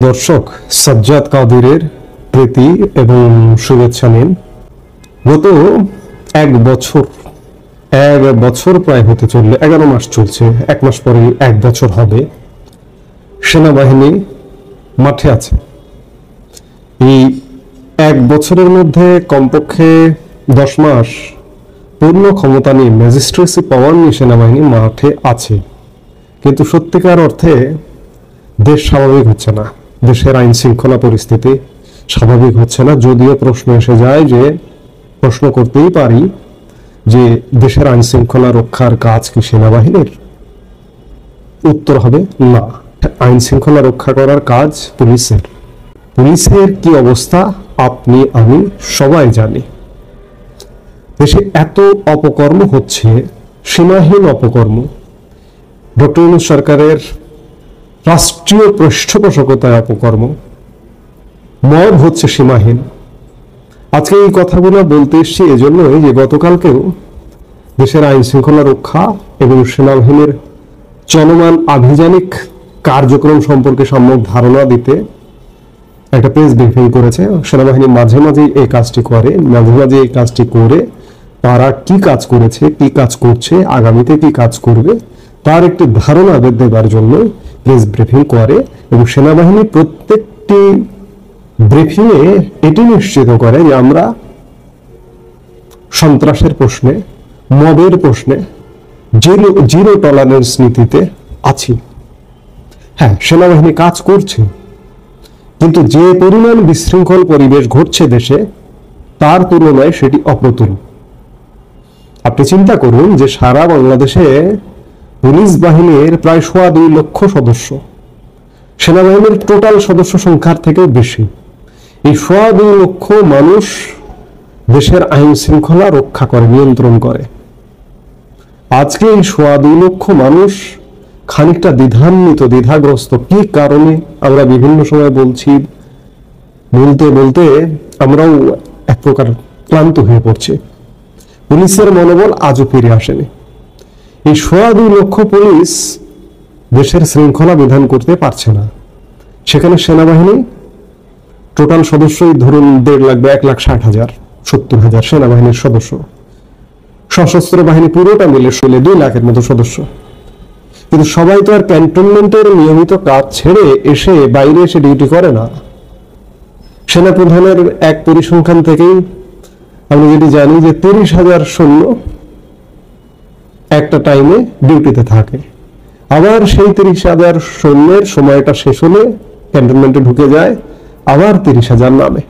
দর্শক, সাজ্জাদ কাদিরের প্রীতি এবং শুভেচ্ছা নিন। গত এক বছর প্রায় হতে চললে 11 মাস চলছে, 1 মাস পরে 1 বছর হবে। সেনাবাহিনী মাঠে আছে। এই 1 বছরের মধ্যে কমপক্ষে 10 মাস পূর্ণ ক্ষমতা নিয়ে, ম্যাজিস্ট্রেসি পাওয়ার নিয়ে সেনাবাহিনী মাঠে আছে, কিন্তু সত্যিকার অর্থে দেশ স্বাভাবিক হচ্ছে না। দেশের আইন শৃঙ্খলা পরিস্থিতি স্বাভাবিক হচ্ছে না। যদিও প্রশ্ন এসে যায়, যে প্রশ্ন করতেই পারি যে দেশের আইন শৃঙ্খলা রক্ষার কাজ কি সেনাবাহিনীর? উত্তর হবে না। আইন শৃঙ্খলা রক্ষা করার কাজ পুলিশের। পুলিশের কি অবস্থা আপনি আমি সবাই জানি। দেশে এত অপকর্ম হচ্ছে, সীমাহীন অপকর্ম। ডক্টর ইউনূস সরকারের রাষ্ট্রীয় পৃষ্ঠপোষকতায় অপকর্ম, মব হচ্ছে সীমাহীন। আজকে এই কথাগুলো বলতে এসেছি এজন্যই যে গতকালকেও দেশের আইন শৃঙ্খলা রক্ষা এবং সেনাবাহিনীর চলমান আভিযানিক কার্যক্রম সম্পর্কে সম্যক ধারণা দিতে একটা প্রেস ব্রিফিং করেছে। সেনাবাহিনী মাঝে মাঝে এই কাজটি করে, এই কাজটি করে তারা কি কাজ করেছে, কি কাজ করছে, আগামীতে কি কাজ করবে তার একটি ধারণা দেবার জন্য প্রেস ব্রিফিং করে। এবং সেনাবাহিনী প্রত্যেকটি ব্রিফিংয়ে এটি নিশ্চিত করে যে আমরা সন্ত্রাসের প্রশ্নে, মবের প্রশ্নে জিরো টলারেন্স নীতিতে আছি। হ্যাঁ, সেনাবাহিনী কাজ করছে, কিন্তু যে পরিমাণ বিশৃঙ্খল পরিবেশ ঘটছে দেশে, তার তুলনায় সেটি অপ্রতুল। আপনি চিন্তা করুন যে সারা বাংলাদেশে পুলিশ বাহিনীর প্রায় 2.25 লক্ষ সদস্য, সেনাবাহিনীর টোটাল সদস্য সংখ্যার থেকেও বেশি। এই 2.25 লক্ষ মানুষ দেশের আইন শৃঙ্খলা রক্ষা করে, নিয়ন্ত্রণ করে। আজকে এই 2.25 লক্ষ মানুষ খানিকটা দ্বিধাগ্রস্ত। কি কারণে আমরা বিভিন্ন সময় বলতে আমরাও এক প্রকার ক্লান্ত হয়ে পড়ছি। পুলিশের মনোবল আজও ফিরে আসেনি। এই 2.25 লক্ষ পুলিশ দেশের শৃঙ্খলা বিধান করতে পারছে না। সেখানে সেনাবাহিনী টোটাল সদস্যই ধরুন 1.5 লাখ বা 1,60,000, 70,000 সেনাবাহিনীর সদস্য। সশস্ত্র বাহিনী পুরোটা মিলে 2 লাখের মতো সদস্য। কিন্তু সবাই তো আর ক্যান্টনমেন্টের নিয়মিত কাজ ছেড়ে এসে বাইরে এসে ডিউটি করে না। সেনাপ্রধানের এক পরিসংখ্যান থেকেই আমরা যেটি জানি যে 30,000 সৈন্য একটা টাইমে ডিউটিতে থাকে। আবার সেই 30,000 সৈন্যের সময়টা শেষ হলে ক্যান্টনমেন্টে ঢুকে যায়, আবার 30,000 নামে।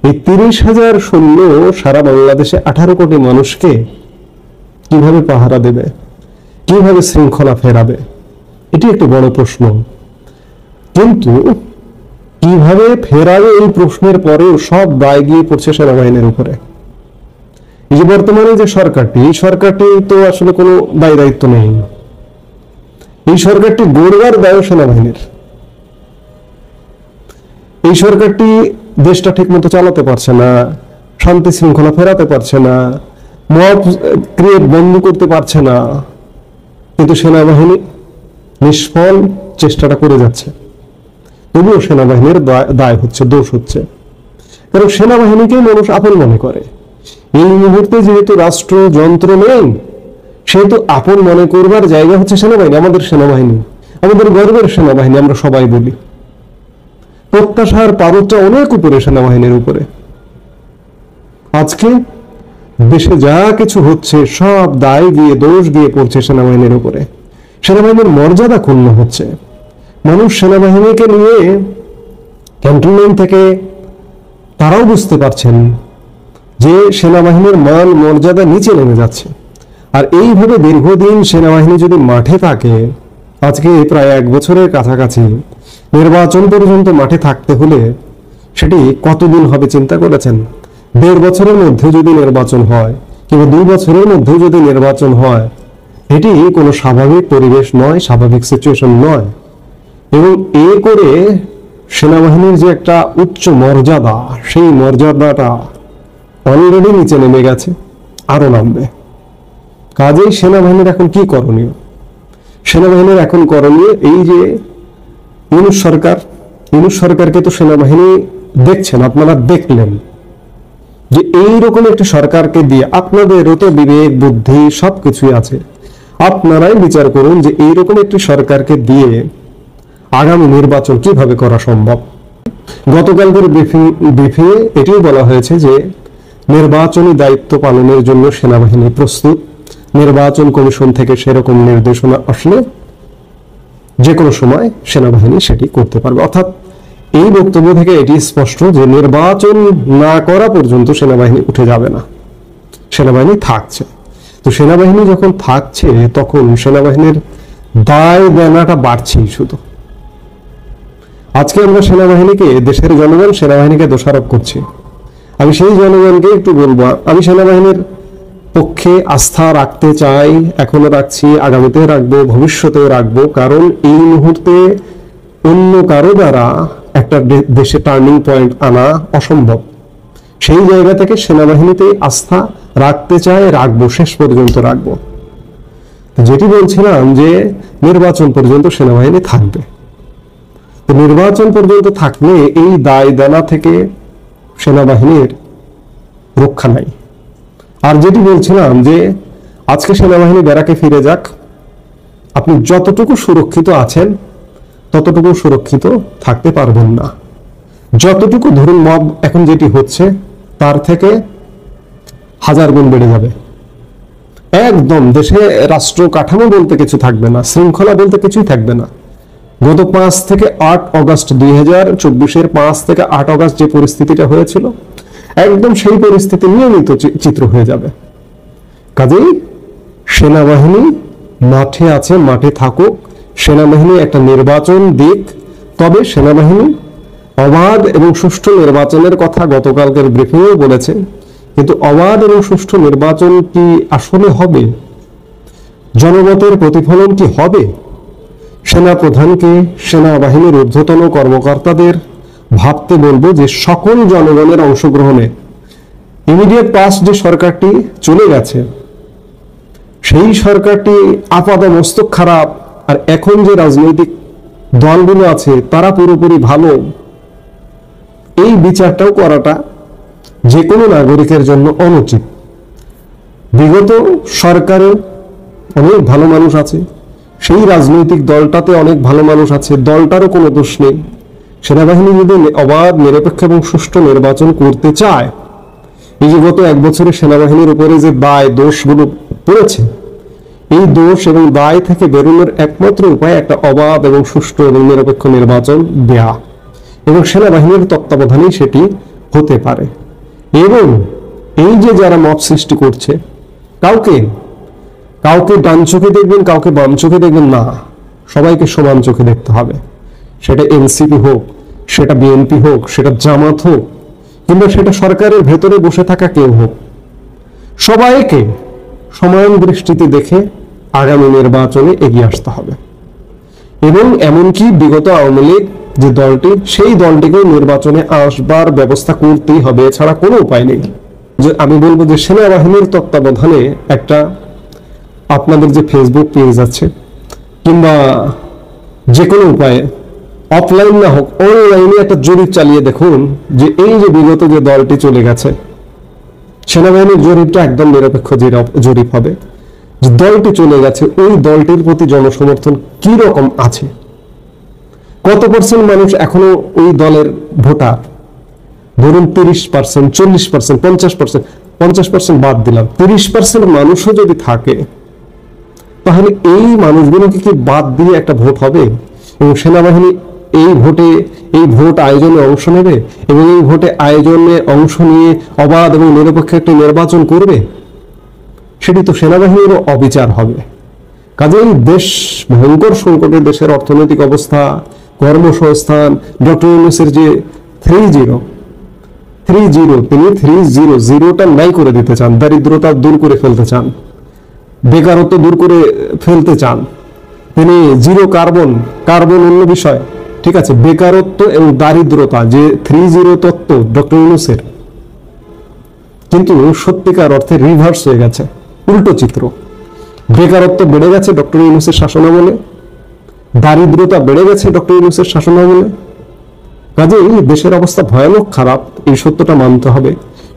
এই 30,000 সৈন্য সারা বাংলাদেশে 18 কোটি মানুষকে কিভাবে পাহারা দেবে, কিভাবে শৃঙ্খলা ফেরাবে? এটি একটি বড় প্রশ্ন। কিন্তু কিভাবে ফেরাবে এই প্রশ্নের পরেও সব দায় গিয়ে পড়ছে সেনাবাহিনীর উপরে। এই যে বর্তমানে যে সরকারটি তো আসলে কোনো দায় দায়িত্ব নেই। এই সরকারটি গড়বার দায় সেনাবাহিনীর। এই সরকারটি দেশটা ঠিক মতো চালাতে পারছে না, শান্তি শৃঙ্খলা ফেরাতে পারছে না, মব ক্রিয়েট বন্ধ করতে পারছে না। কিন্তু সেনাবাহিনী নিষ্ফল চেষ্টাটা করে যাচ্ছে। তবুও সেনাবাহিনীর দায় হচ্ছে, দোষ হচ্ছে। কারণ সেনাবাহিনীকেই মানুষ আপন মনে করে। এই মুহূর্তে যেহেতু রাষ্ট্রযন্ত্র নেই, সেহেতু আপন মনে করবার জায়গা হচ্ছে সেনাবাহিনী। আমাদের সেনাবাহিনী, আমাদের গর্বের সেনাবাহিনী, আমরা সবাই বলি। প্রত্যাশার পারদটা অনেক উপরে সেনাবাহিনীর উপরে। আজকে দেশে যা কিছু হচ্ছে সব দায় গিয়ে, দোষ গিয়ে পড়ছে সেনাবাহিনীর উপরে। সেনাবাহিনীর মর্যাদা ক্ষুণ্ণ হচ্ছে। মানুষ সেনাবাহিনীকে নিয়ে ক্যান্টনমেন্ট থেকে তারাও বুঝতে পারছেন যে সেনাবাহিনীর মান মর্যাদা নিচে নেমে যাচ্ছে। আর এইভাবে দীর্ঘদিন সেনাবাহিনী যদি মাঠে থাকে, আজকে প্রায় 1 বছরের কাছাকাছি, নির্বাচন পর্যন্ত মাঠে থাকতে হলে সেটি কতদিন হবে চিন্তা করেছেন? 1.5 বছরের মধ্যে যদি নির্বাচন হয়, কিংবা 2 বছরের মধ্যেও যদি নির্বাচন হয়, এটি কোনো স্বাভাবিক পরিবেশ নয়, স্বাভাবিক সিচুয়েশন নয়। এবং এ করে সেনাবাহিনীর যে একটা উচ্চ মর্যাদা, সেই মর্যাদাটা অলরেডি নিচে নেমে গেছে, আরো নামবে। কাজেই সেনাবাহিনীর এখন কি করণীয়? সেনাবাহিনীর এখন করণীয় এই যে ইউনূস সরকার ইউনূস সরকারকে তো সেনাবাহিনী দেখছেন, আপনারা দেখলেন যে এইরকম একটি সরকারকে দিয়ে, আপনাদেরও তো বিবেক বুদ্ধি সবকিছুই আছে, আপনারাই বিচার করুন যে এইরকম একটি সরকারকে দিয়ে আগামী নির্বাচন কিভাবে করা সম্ভব। গতকালকের ব্রিফিংয়ে এটিও বলা হয়েছে যে নির্বাচনী দায়িত্ব পালনের জন্য সেনাবাহিনী প্রস্তুত, নির্বাচন কমিশন থেকে সেরকম নির্দেশনা আসলে যে কোনো সময় সেনাবাহিনী সেটি করতে পারবে। অর্থাৎ এই বক্তব্য থেকে এটি স্পষ্ট যে নির্বাচন না করা পর্যন্ত সেনাবাহিনী উঠে যাবে না, সেনাবাহিনী থাকছে। তো সেনাবাহিনী যখন থাকছে তখন সেনাবাহিনীর দায় দেনাটা বাড়ছেই। শুধু আজকে আমরা সেনাবাহিনীকে, দেশের জনগণ সেনাবাহিনীকে দোষারোপ করছে। আমি সেই জনগণকে একটু বলবো, আমি সেনাবাহিনীর পক্ষে আস্থা রাখতে চাই, এখনো রাখছি, আগামীতে রাখবো, ভবিষ্যতেও রাখবো। কারণ এই মুহূর্তে অন্য কারো দ্বারা একটা দেশে টার্নিং পয়েন্ট আনা অসম্ভব। সেই জায়গা থেকে সেনাবাহিনীতে আস্থা রাখতে চাই, রাখবো, শেষ পর্যন্ত রাখবো। যেটি বলছিলাম যে নির্বাচন পর্যন্ত সেনাবাহিনী থাকবে। তো নির্বাচন পর্যন্ত থাকলে এই দায় দানা থেকে সেনাবাহিনীর রক্ষা নাই। আর যেটি বলছিলাম যে আজকে সেনাবাহিনী ব্যারাকে ফিরে যাক, আপনি যতটুকু সুরক্ষিত আছেন ততটুকু সুরক্ষিত থাকতে পারবেন না। যতটুকু ধরুন মব এখন যেটি হচ্ছে তার থেকে 1000 গুণ বেড়ে যাবে। একদম দেশে রাষ্ট্র কাঠামো বলতে কিছু থাকবে না, শৃঙ্খলা বলতে কিছুই থাকবে না। গত 5 থেকে 8 অগস্ট 2024-এর 5 থেকে 8 অগস্ট যে পরিস্থিতিটা হয়েছিল, একদম সেই পরিস্থিতি নিয়মিত চিত্র হয়ে যাবে। কাজেই সেনাবাহিনী মাঠে আছে, মাঠে থাকুক, সেনাবাহিনী একটা নির্বাচন দিক। তবে সেনাবাহিনী অবাধ এবং সুষ্ঠু নির্বাচনের কথা গতকালকের ব্রিফিংয়েও বলেছে, কিন্তু অবাধ এবং সুষ্ঠু নির্বাচন কি আসলে হবে? জনমতের প্রতিফলন কি হবে? সেনা প্রধানকে, সেনাবাহিনীর ঊর্ধ্বতন কর্মকর্তাদের ভাবতে বলবো যে সকল জনগণের অংশগ্রহণে ইমিডিয়েট পাস্ট যে সরকারটি চলে গেছে, সেই সরকারটি আপাত মস্তক খারাপ, আর এখন যে রাজনৈতিক দলগুলো আছে তারা পুরোপুরি ভালো, এই বিচারটাও করাটা যে কোনো নাগরিকের জন্য অনুচিত। বিগত সরকারে অনেক ভালো মানুষ আছে, সেই রাজনৈতিক দলটাতে অনেক ভালো মানুষ আছে, দলটারও কোনো দোষ নেই। সেনাবাহিনী যদি অবাধ, নিরপেক্ষ এবং সুষ্ঠু নির্বাচন করতে চায়, এই যে গত 1 বছরে সেনাবাহিনীর উপরে যে দায় দোষগুলো পড়েছে, এই দোষ এবং দায় থেকে বেরোনোর একমাত্র উপায় একটা অবাধ এবং সুষ্ঠু এবং নিরপেক্ষ নির্বাচন দেয়া, এবং সেনাবাহিনীর তত্ত্বাবধানেই সেটি হতে পারে। এবং এই যে যারা মত সৃষ্টি করছে, কাউকে ডান চোখে দেখবেন, কাউকে বাম চোখে দেখবেন না, সবাইকে সমান চোখে দেখতে হবে। সেটা এনসিপি হোক, সেটা বিএনপি হোক, সেটা জামাত হোক, কিংবা সেটা সরকারের ভেতরে বসে থাকা কেউ হোক, সবাইকে সমান দৃষ্টিতে দেখে আগামী নির্বাচনে এগিয়ে আসতে হবে। এবং এমনকি বিগত আওয়ামী লীগ যে দলটি, সেই দলটিকেও নির্বাচনে আসবার ব্যবস্থা করতেই হবে, এছাড়া কোনো উপায় নেই। যে আমি বলবো যে সেনাবাহিনীর তত্ত্বাবধানে একটা, আপনাদের যে ফেসবুক পেজ আছে কিংবা যে কোনো উপায়ে, অফলাইন না হোক অনলাইনে একটা জরিপ চালিয়ে দেখুন যে এই যে বিগত যে দলটি চলে গেছে, সেনাবাহিনীর জরিপটা একদম নিরপেক্ষ জরিপ হবে। যে দলটি চলে গেছে ওই দলটির প্রতি জনসমর্থন কি রকম আছে, কত পার্সেন্ট মানুষ এখনো ওই দলের ভোটার। ধরুন 30%, 40%, 50%, 50% বাদ দিলাম, 30% মানুষও যদি থাকে, তাহলে এই মানুষগুলোকে কি বাদ দিয়ে একটা ভোট হবে? এবং সেনাবাহিনী এই ভোট আয়োজনে অংশ নেবে এবং এই ভোটে আয়োজনে অংশ নিয়ে অবাধ এবং নিরপেক্ষ একটি নির্বাচন করবে? সেটি তো সেনাবাহিনীরও অবিচার হবে। কাজেই দেশ ভয়ঙ্কর সংকটে, দেশের অর্থনৈতিক অবস্থা, কর্মসংস্থান, ডক্টর ইউনূসের যে 3-0, তিনি 3-0টা নাই করে দিতে চান, দারিদ্রতা দূর করে ফেলতে চান, বেকারত্ব দূর করে ফেলতে চান। তিনি জিরো কার্বন অন্য বিষয়, ঠিক আছে, বেকারত্ব এবং দারিদ্রতা যে 3-0 তত্ত্ব ডক্টর ইউনূসের, কিন্তু সত্যিকার অর্থে রিভার্স হয়ে গেছে, উল্টো চিত্র। বেকারত্ব বেড়ে গেছে ডক্টর ইউনূসের শাসনামলে, দারিদ্রতা বেড়ে গেছে ডক্টর ইউনূসের শাসনামলে, কাজেই দেশের অবস্থা ভয়ানক খারাপ, এই সত্যটা মানতে হবে।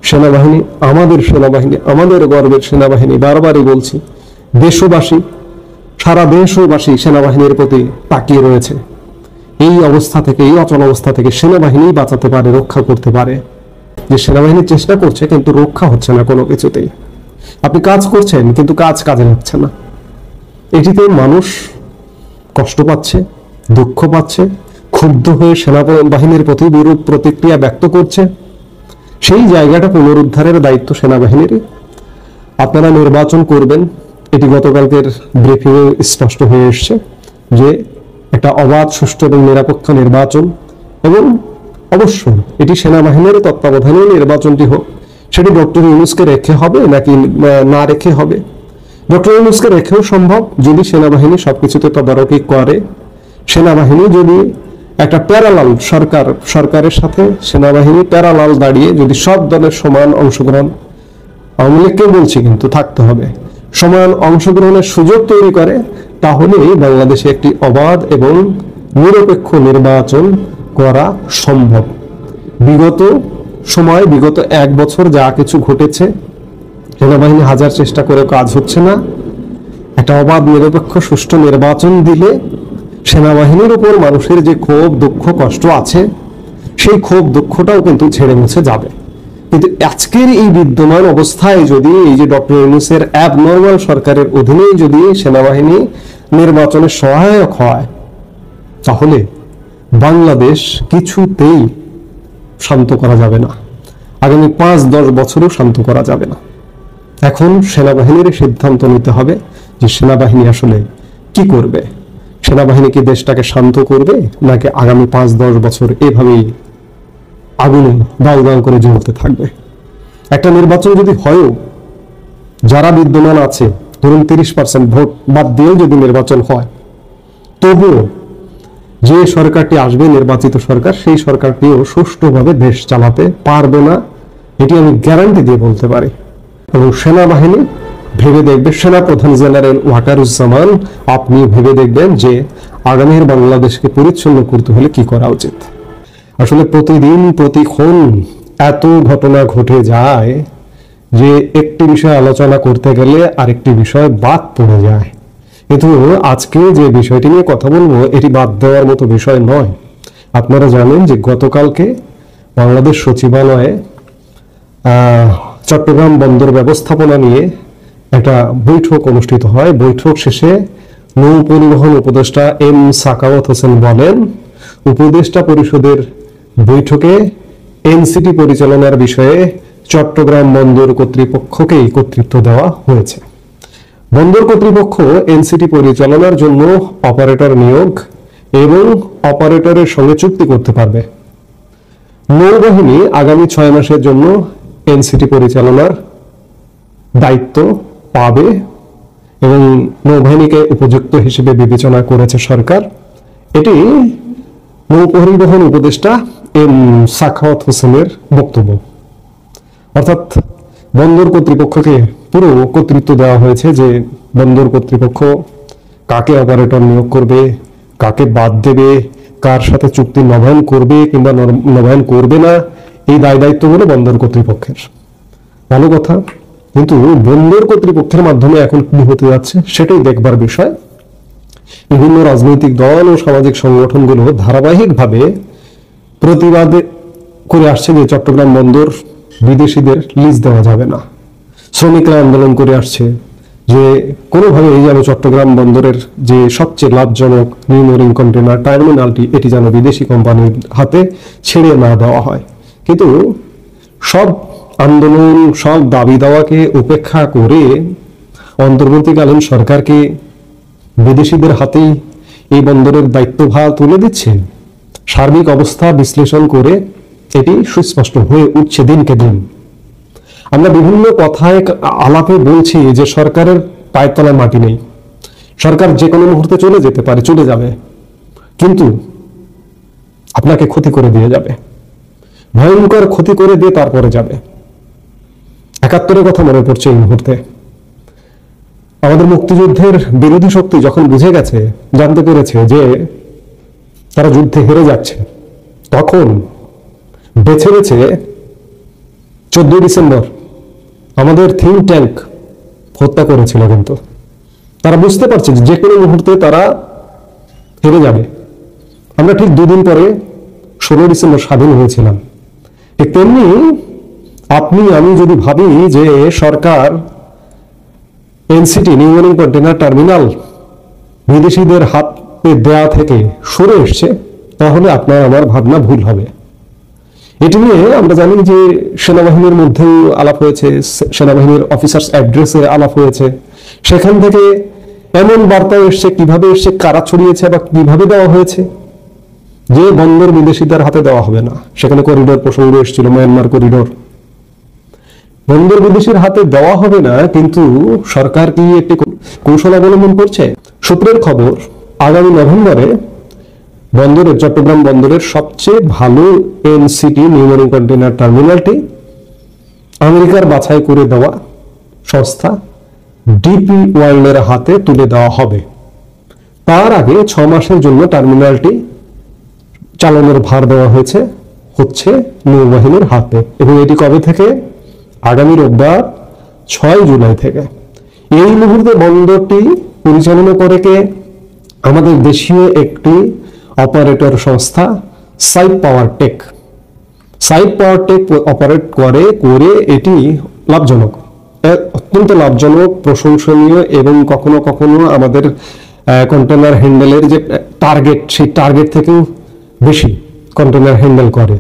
সেনাবাহিনী, আমাদের সেনাবাহিনী, আমাদের গর্বের সেনাবাহিনী, বারবারই বলছি, দেশবাসী, সারা দেশবাসী সেনাবাহিনীর প্রতি তাকিয়ে রয়েছে। এই অবস্থা থেকে, এই অচল অবস্থা থেকে সেনাবাহিনী বাঁচাতে পারে, রক্ষা করতে পারে। যে সেনাবাহিনী চেষ্টা করছে কিন্তু রক্ষা হচ্ছে না কোনো কিছুতেই। আপনি কাজ করছেন কিন্তু কাজে লাগছে না। এটিতে মানুষ কষ্ট পাচ্ছে, দুঃখ পাচ্ছে, ক্ষুব্ধ হয়ে সেনাবাহিনীর প্রতি বিরূপ প্রতিক্রিয়া ব্যক্ত করছে। সেই জায়গাটা পুনরুদ্ধারের দায়িত্ব সেনাবাহিনীর। আপনারা নির্বাচন করবেন, এটি গতকালকের ব্রিফিংয়ে স্পষ্ট হয়ে এসছে যে একটা অবাধ, সুষ্ঠু এবং নিরপেক্ষ নির্বাচন, এবং অবশ্যই এটি সেনাবাহিনীর তত্ত্বাবধানে নির্বাচনটি হোক। সেটি ডক্টর ইউনূসকে রেখে হবে নাকি না রেখে হবে? ডক্টর ইউনূসকে রেখেও সম্ভব, যদি সেনাবাহিনী সবকিছুতে তদারকি করে। সেনাবাহিনী যদি একটা প্যারালাল সরকারের সাথে সেনাবাহিনী প্যারালাল দাঁড়িয়ে যদি সব দলের সমান অংশগ্রহণ, আওয়ামী লীগকে বলছি কিন্তু থাকতে হবে, সমান অংশগ্রহণের সুযোগ তৈরি করে, তাহলেই বাংলাদেশে একটি অবাধ এবং নিরপেক্ষ নির্বাচন করা সম্ভব। বিগত এক বছর যা কিছু ঘটেছে, সেনাবাহিনী হাজার চেষ্টা করে কাজ হচ্ছে না। একটা অবাধ, নিরপেক্ষ, সুষ্ঠু নির্বাচন দিলে সেনাবাহিনীর উপর মানুষের যে ক্ষোভ, দুঃখ, কষ্ট আছে, সেই ক্ষোভ, দুঃখটাও কিন্তু ঝেড়ে মুছে যাবে। কিন্তু আজকের এই বিদ্যমান অবস্থায় যদি এই যে ডক্টর ইউনূসের অ্যাবনর্মাল সরকারের অধীনেই যদি সেনাবাহিনী নির্বাচনে সহায়ক হয়, তাহলে বাংলাদেশ কিছুতেই শান্ত করা যাবে না। আগামী 5-10 বছরও শান্ত করা যাবে না। এখন সেনাবাহিনীর সিদ্ধান্ত নিতে হবে যে সেনাবাহিনী আসলে কি করবে। সেনাবাহিনী কি দেশটাকে শান্ত করবে, নাকি আগামী 5-10 বছর এভাবেই আগুনে দাউ দাউ করে জ্বলতে থাকবে? একটা নির্বাচন যদি হয়ও, যারা বিদ্যমান আছে, ধরুন 30% ভোট বাদ দিয়েও যদি নির্বাচন হয়, তবুও যে সরকারটি আসবে, নির্বাচিত সরকার, সেই সরকারটিও সুষ্ঠুভাবে দেশ চালাতে পারবে না, এটি আমি গ্যারান্টি দিয়ে বলতে পারি। এবং সেনাবাহিনী ভেবে দেখবে, সেনাপ্রধান জেনারেল ওয়াকারুজ্জামান, আপনি ভেবে দেখবেন যে আগামীর বাংলাদেশকে পরিচ্ছন্ন করতে হলে কি করা উচিত। আসলে প্রতিদিন প্রতিক্ষণ এত ঘটনা ঘটে যায় যে একটি বিষয় আলোচনা করতে গেলে আরেকটি বিষয় বাদ পড়ে যায়। কিন্তু আজকে যে বিষয়টি নিয়ে কথা বলবো, এটি বাদ দেওয়ার মতো বিষয় নয়। আপনারা জানেন যে গতকালকে বাংলাদেশ সচিবালয়ে চট্টগ্রাম বন্দর ব্যবস্থাপনা নিয়ে একটা বৈঠক অনুষ্ঠিত হয়। বৈঠক শেষে নৌ পরিবহন উপদেষ্টা এম সাখাওয়াত হোসেন বলেন, উপদেষ্টা পরিষদের বৈঠকে এনসিটি পরিচালনার বিষয়ে চট্টগ্রাম বন্দর কর্তৃপক্ষকেই কর্তৃত্ব দেওয়া হয়েছে। বন্দর কর্তৃপক্ষ এনসিটি পরিচালনার জন্য অপারেটর নিয়োগ এবং অপারেটরের সঙ্গে চুক্তি করতে পারবে। নৌবাহিনী আগামী 6 মাসের জন্য এনসিটি পরিচালনার দায়িত্ব পাবে এবং নৌবাহিনীকে উপযুক্ত হিসেবে বিবেচনা করেছে সরকার। এটি নৌ পরিবহন উপদেষ্টা এম সাখাওয়াত হোসেনের বক্তব্য। অর্থাৎ বন্দর কর্তৃপক্ষকে পুরো কর্তৃত্ব দেওয়া হয়েছে যে বন্দর কর্তৃপক্ষ কাকে অপারেটর নিয়োগ করবে, কাকে বাদ দেবে, কার সাথে চুক্তি নবায়ন করবে কিংবা নবায়ন করবে না, এই দায় দায়িত্বগুলো বন্দর কর্তৃপক্ষের। ভালো কথা, কিন্তু বন্দর কর্তৃপক্ষের মাধ্যমে এখন কি হতে যাচ্ছে সেটাই দেখবার বিষয়। বিভিন্ন রাজনৈতিক দল ও সামাজিক সংগঠনগুলো ধারাবাহিকভাবে প্রতিবাদ করে আসছে যে চট্টগ্রাম বন্দর বিদেশিদের লিজ দেওয়া যাবে না। শ্রমিকরা আন্দোলন করে আসছে যে কোনোভাবে এই যেন চট্টগ্রাম বন্দরের যে সবচেয়ে লাভজনক নিউ মেরিন কন্টেনার টার্মিনালটি, এটি যেন বিদেশি কোম্পানির হাতে ছেড়ে না দেওয়া হয়। কিন্তু সব আন্দোলন, সব দাবি দাওয়াকে উপেক্ষা করে অন্তর্বর্তীকালীন সরকারকে বিদেশিদের হাতেই এই বন্দরের দায়িত্বভার তুলে দিচ্ছে। সার্বিক অবস্থা বিশ্লেষণ করে এটি সুস্পষ্ট হয়ে উঠছে দিনকে দিন। আমরা বিভিন্ন কথায় আলাপে বলছি যে সরকারের পায়ের তলায় মাটি নেই, সরকার যে কোনো মুহূর্তে চলে যেতে পারে, চলে যাবে, কিন্তু আপনাকে ক্ষতি করে দিয়ে যাবে, ভয়ঙ্কর ক্ষতি করে দিয়ে তারপরে যাবে। 71-এর কথা মনে পড়ছে এই মুহূর্তে। আমাদের মুক্তিযুদ্ধের বিরোধী শক্তি যখন বুঝে গেছে, জানতে পেরেছে যে তারা যুদ্ধে হেরে যাচ্ছে, তখন বেছে বেছে 14 ডিসেম্বর আমাদের থিঙ্ক ট্যাঙ্ক হত্যা করেছিল। কিন্তু তারা বুঝতে পারছে যে কোনো মুহূর্তে তারা হেরে যাবে। আমরা ঠিক 2 দিন পরে 16 ডিসেম্বর স্বাধীন হয়েছিলাম। ঠিক তেমনি আপনি আমি যদি ভাবি যে সরকার NCT New Mooring container terminal বিদেশিদের হাতে দেয়া থেকে সরে এসছে, তাহলে আপনার আমার ভাবনা ভুল হবে। এটি নিয়ে আমরা জানি যে সেনাবাহিনীর মধ্যেও আলাপ হয়েছে, সেনাবাহিনীর অফিসার্স অ্যাড্রেসে আলাপ হয়েছে। সেখান থেকে এমন বার্তা এসছে, কিভাবে এসছে, কারা ছড়িয়েছে বা কিভাবে দেওয়া হয়েছে যে বন্দর বিদেশিদের হাতে দেওয়া হবে না। সেখানে করিডোর প্রসঙ্গ এসেছিল, মায়ানমার করিডোর। বন্দর বিদেশির হাতে দেওয়া হবে না, কিন্তু সরকার কি একটি কৌশল অবলম্বন করছে? সূত্রের খবর, আগামী নভেম্বরে বন্দরের চট্টগ্রাম বন্দরের সবচেয়ে ভালো এনসিটি নিউ মারিন কন্টেইনার টার্মিনালটি আমেরিকার বাছাই করে দেওয়া সংস্থা ডিপি ওয়ার্ল্ডের হাতে তুলে দেওয়া হবে। তার আগে 6 মাসের জন্য টার্মিনালটি চালানোর ভার দেওয়া হচ্ছে নৌবাহিনীর হাতে। এবং এটি কবে থেকে? আগামী রোববার 6 জুলাই থেকে। এই মুহূর্তে বন্দরটি পরিচালনা করে কে? আমাদের দেশীয় একটি অপারেটর সংস্থা সাইপ পাওয়ার টেক। সাইপ পাওয়ার টেক অপারেট করে এটি লাভজনক, অত্যন্ত লাভজনক, প্রশংসনীয়। এবং কখনো কখনো আমাদের কন্টেনার হ্যান্ডেলের যে টার্গেট, সেই টার্গেট থেকেও বেশি কন্টেনার হ্যান্ডেল করে।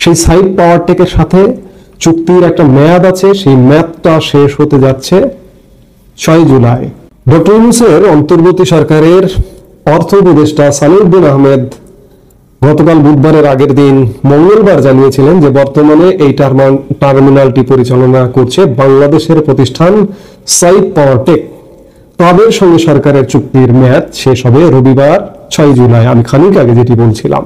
সেই সাইপ পাওয়ার টেকের সাথে চুক্তির একটা মেয়াদ আছে, সেই মেয়াদটা শেষ হতে যাচ্ছে 6 জুলাই। ডক্টর ইউনূসের অন্তর্বর্তী সরকারের অর্থ উপদেষ্টা সালেউদ্দিন আহমেদ গতকাল বুধবারের আগের দিন মঙ্গলবার জানিয়েছিলেন যে বর্তমানে এই টার্মিনালটি পরিচালনা করছে বাংলাদেশের প্রতিষ্ঠান সাইপ পাওয়ার টেক। তাদের সঙ্গে সরকারের চুক্তির মেয়াদ শেষ হবে রবিবার 6 জুলাই। আমি খানিক আগে যেটি বলছিলাম,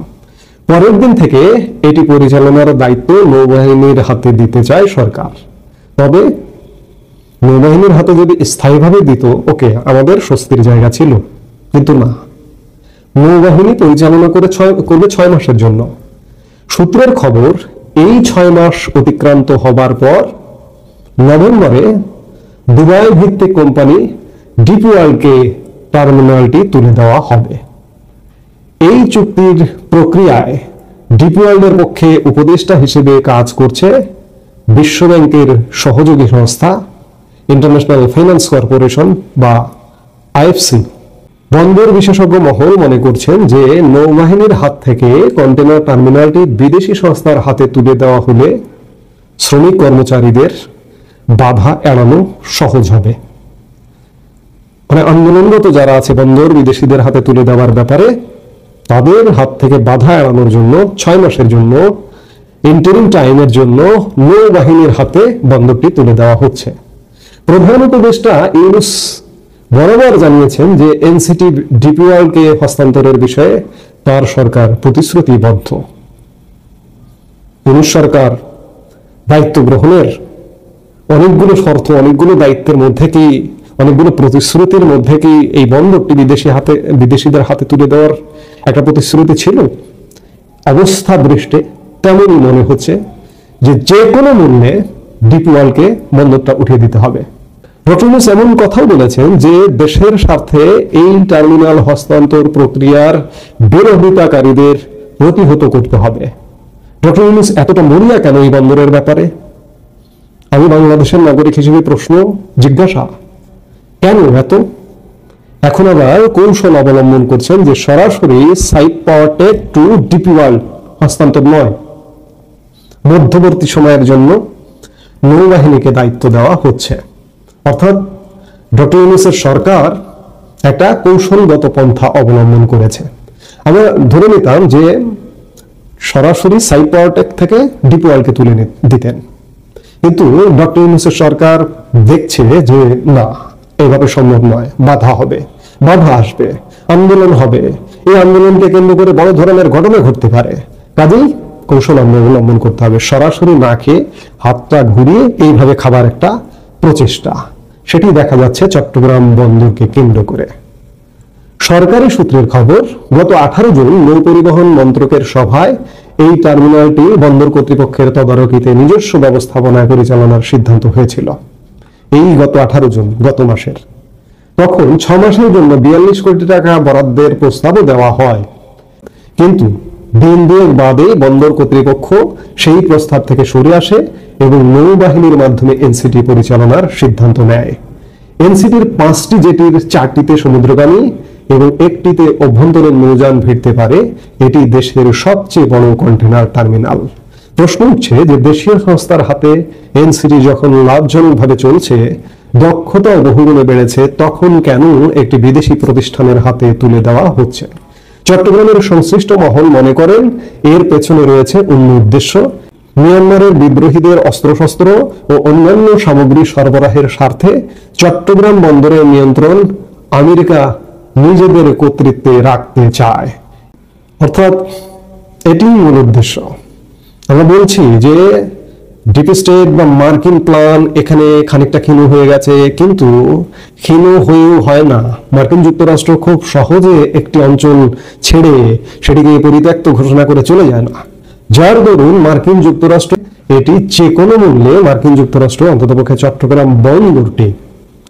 পরের দিন থেকে এটি পরিচালনার দায়িত্ব নৌবাহিনীর হাতে দিতে চায় সরকার। তবে নৌবাহিনীর হাতে যদি স্থায়ীভাবে দিত, ওকে, আমাদের স্বস্তির জায়গা ছিল। কিন্তু না, নৌবাহিনী পরিচালনা করবে 6 মাসের জন্য। সূত্রের খবর, এই 6 মাস অতিক্রান্ত হবার পর নভেম্বরে দুবাই ভিত্তিক কোম্পানি ডিপি ওয়ার্ল্ডকে টার্মিনালটি তুলে দেওয়া হবে। এই চুক্তির প্রক্রিয়ায় ডিপি ওয়ার্ল্ডের পক্ষে উপদেষ্টা হিসেবে কাজ করছে বিশ্বব্যাংকের সহযোগী সংস্থা ইন্টারন্যাশনাল ফাইন্যান্স কর্পোরেশন বা আইএফসি। বন্দর বিশেষজ্ঞ মহল মনে করছেন যে নৌবাহিনীর হাত থেকে কন্টেনার টার্মিনালটি বিদেশি সংস্থার হাতে তুলে দেওয়া হলে শ্রমিক কর্মচারীদের বাধা এড়ানো সহজ হবে। মানে আন্দোলনরত যারা আছে বন্দর বিদেশিদের হাতে তুলে দেওয়ার ব্যাপারে, তাদের হাত থেকে বাধা এড়ানোর জন্য 6 মাসের জন্য ইন্টারিম টাইমের জন্য নৌবাহিনীর হাতে বন্দরটি তুলে দেওয়া হচ্ছে। প্রধান উপদেষ্টা ইউনূস বরাবর জানিয়েছেন যে এনসিটি ডিপি ওয়ার্ল্ডকে হস্তান্তরের বিষয়ে তার সরকার প্রতিশ্রুতিবদ্ধ। ইউনূস সরকার দায়িত্ব গ্রহণের অনেকগুলো শর্ত, অনেকগুলো দায়িত্বের মধ্যে কি, অনেকগুলো প্রতিশ্রুতির মধ্যে কি এই বন্দরটি বিদেশিদের হাতে তুলে দেওয়ার একটা প্রতিশ্রুতি ছিল? অবস্থা দৃষ্টে তেমনই মনে হচ্ছে যে কোনো মূল্যে ডিপি ওয়ার্ল্ডকে বন্দরটা উঠিয়ে দিতে হবে। ডক্টর ইউনূস এমন কথাও বলেছেন যে দেশের স্বার্থে এই টার্মিনাল হস্তান্তর প্রক্রিয়ার বিরোধিতাকারীদের প্রতিহত করতে হবে। ডক্টর ইউনূস এতটা মরিয়া কেন এই বন্দরের ব্যাপারে? আমি বাংলাদেশের নাগরিক হিসেবে প্রশ্ন জিজ্ঞাসা, কেন এত? এখন আবার কৌশল অবলম্বন করছেন যে সরাসরি সাইপ পাওয়ার টেক টু ডিপি ওয়ার্ল্ড হস্তান্তর নয়, মধ্যবর্তী সময়ের জন্য নৌবাহিনীকে দায়িত্ব দেওয়া হচ্ছে। অর্থাৎ ডক্টর ইউনূসের সরকার একটা কৌশলগত পন্থা অবলম্বন করেছে। আমরা ধরে নিতাম যে সরাসরি সাইপ পাওয়ার টেক থেকে ডিপি ওয়ার্ল্ডকে তুলে দিতেন, কিন্তু ডক্টর ইউনূসের সরকার দেখছে যে না, এইভাবে সম্ভব নয়, বাধা হবে, বাধা আসবে, আন্দোলন হবে, এই আন্দোলনকে কেন্দ্র করে বড় ধরনের ঘটনা ঘটতে পারে। কাজেই কৌশল অবলম্বন করতে হবে, সরাসরি না খেয়ে হাতটা ঘুরিয়ে এইভাবে খাবার একটা প্রচেষ্টা, সেটি দেখা যাচ্ছে চট্টগ্রাম বন্দরকে কেন্দ্র করে। সরকারি সূত্রের খবর, গত 18 জুন নৌ পরিবহন মন্ত্রকের সভায় এই টার্মিনালটি বন্দর কর্তৃপক্ষের তদারকিতে নিজস্ব ব্যবস্থাপনায় পরিচালনার সিদ্ধান্ত হয়েছিল। এই গত 18 জুন, গত মাসের। তখন 6 মাসের জন্য 42 কোটি টাকা বরাদ্দের প্রস্তাবও দেওয়া হয়, কিন্তু দিন দুয়েক বাদে বন্দর কর্তৃপক্ষ সেই প্রস্তাব থেকে সরে আসে এবং নৌবাহিনীর মাধ্যমে এনসিটি পরিচালনার সিদ্ধান্ত নেয়। এনসিটির 5টি জেটির 4টিতে সমুদ্রগামী এবং একটিতে অভ্যন্তরীণ নৌযান ভিড়তে পারে। এটি দেশের সবচেয়ে বড় কন্টেনার টার্মিনাল। প্রশ্ন উঠছে যে দেশীয় সংস্থার হাতে এনসিটি যখন লাভজনকভাবে চলছে, দক্ষতা বহুগুণে বেড়েছে, তখন কেন একটি বিদেশি প্রতিষ্ঠানের হাতে তুলে দেওয়া হচ্ছে? চট্টগ্রামের সংশ্লিষ্ট মহল মনে করেন এর পেছনে রয়েছে অন্য উদ্দেশ্য। মিয়ানমারের বিদ্রোহীদের অস্ত্রশস্ত্র ও অন্যান্য সামগ্রী সরবরাহের স্বার্থে চট্টগ্রাম বন্দরের নিয়ন্ত্রণ আমেরিকা নিজেদের কর্তৃত্বে রাখতে চায়। অর্থাৎ এটি মূল উদ্দেশ্য। আমরা বলছি যে ডিপ স্টেট বা মার্কিন প্ল্যান এখানে খানিকটা ক্ষীণ হয়ে গেছে, কিন্তু ক্ষীণ হয়েও হয় না। মার্কিন যুক্তরাষ্ট্র খুব সহজে একটি অঞ্চল ছেড়ে সেটিকে পরিত্যক্ত ঘোষণা করে চলে যায় না, যার দরুন মার্কিন যুক্তরাষ্ট্র এটি যে কোনো মূল্যে মার্কিন যুক্তরাষ্ট্র অন্ততপক্ষে চট্টগ্রাম বন্দরটি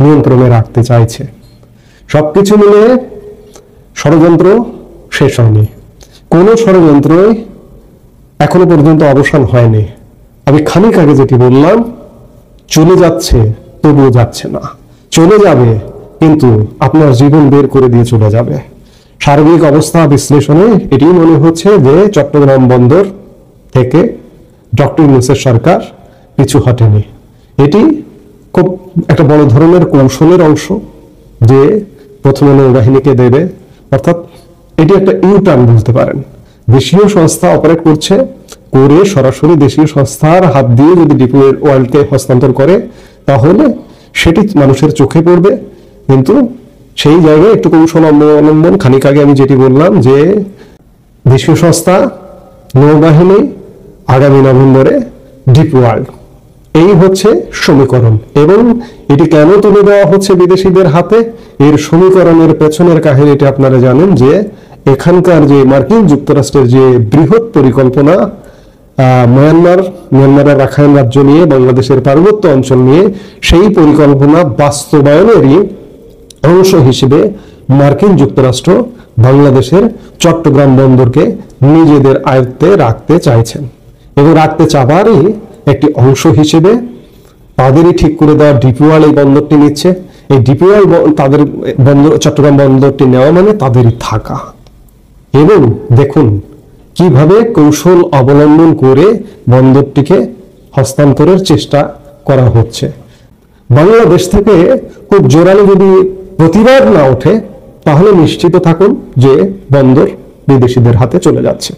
নিয়ন্ত্রণে রাখতে চাইছে। সবকিছু মিলে ষড়যন্ত্র শেষ হয়নি, কোনো ষড়যন্ত্রই এখনো পর্যন্ত অবসান হয়নি। আমি খানিক আগে যেটি বললাম, চলে যাচ্ছে তবুও যাচ্ছে না, চলে যাবে কিন্তু আপনার জীবন বের করে দিয়ে চলে যাবে। সার্বিক অবস্থা বিশ্লেষণে এটি মনে হচ্ছে যে চট্টগ্রাম বন্দর থেকে ডক্টর ইউনূসের সরকার পিছু হটেনি। এটি খুব একটা বড় ধরনের কৌশলের অংশ যে প্রথমে নৌবাহিনীকে দেবে, অর্থাৎ এটি একটা ইউটার্ন বলতে পারেন। দেশীয় সংস্থা অপারেট করছে, করে সরাসরি দেশীয় সংস্থার হাত দিয়ে যদি ডিপো ওয়ার্ল্ডকে হস্তান্তর করে তাহলে সেটি মানুষের চোখে পড়বে, কিন্তু সেই জায়গায় একটু কৌশল অবলম্বন। খানিক আগে আমি যেটি বললাম যে দেশীয় সংস্থা, নৌবাহিনী, আগামী নভেম্বরে ডিপো ওয়ার্ল্ড, এই হচ্ছে সমীকরণ। এবং এটি কেন তুলে দেওয়া হচ্ছে বিদেশিদের হাতে, এর সমীকরণের পেছনের কাহিনীটি আপনারা জানেন যে এখানকার যে মার্কিন যুক্তরাষ্ট্রের যে বৃহৎ পরিকল্পনা মিয়ানমারের রাখাইন রাজ্য নিয়ে, বাংলাদেশের পার্বত্য অঞ্চল নিয়ে, সেই পরিকল্পনা বাস্তবায়নেরই অংশ হিসেবে মার্কিন যুক্তরাষ্ট্র বাংলাদেশের চট্টগ্রাম বন্দরকে নিজেদের আয়ত্তে রাখতে চাইছেন এবং রাখতে চাবারই একটি অংশ হিসেবে তাদেরই ঠিক করে দেওয়া ডিপো ওয়ার্ল্ড এই বন্দরটি নিচ্ছে। এই ডিপো ওয়ার্ল্ড তাদের বন্দর, চট্টগ্রাম বন্দরটি নেওয়া মানে তাদেরই থাকা। এবং দেখুন কিভাবে কৌশল অবলম্বন করে বন্দরটিকে হস্তান্তরের চেষ্টা করা হচ্ছে। বাংলাদেশ থেকে খুব জোরালো যদি প্রতিবাদ না ওঠে তাহলে নিশ্চিত থাকুন যে বন্দর বিদেশিদের হাতে চলে যাচ্ছে।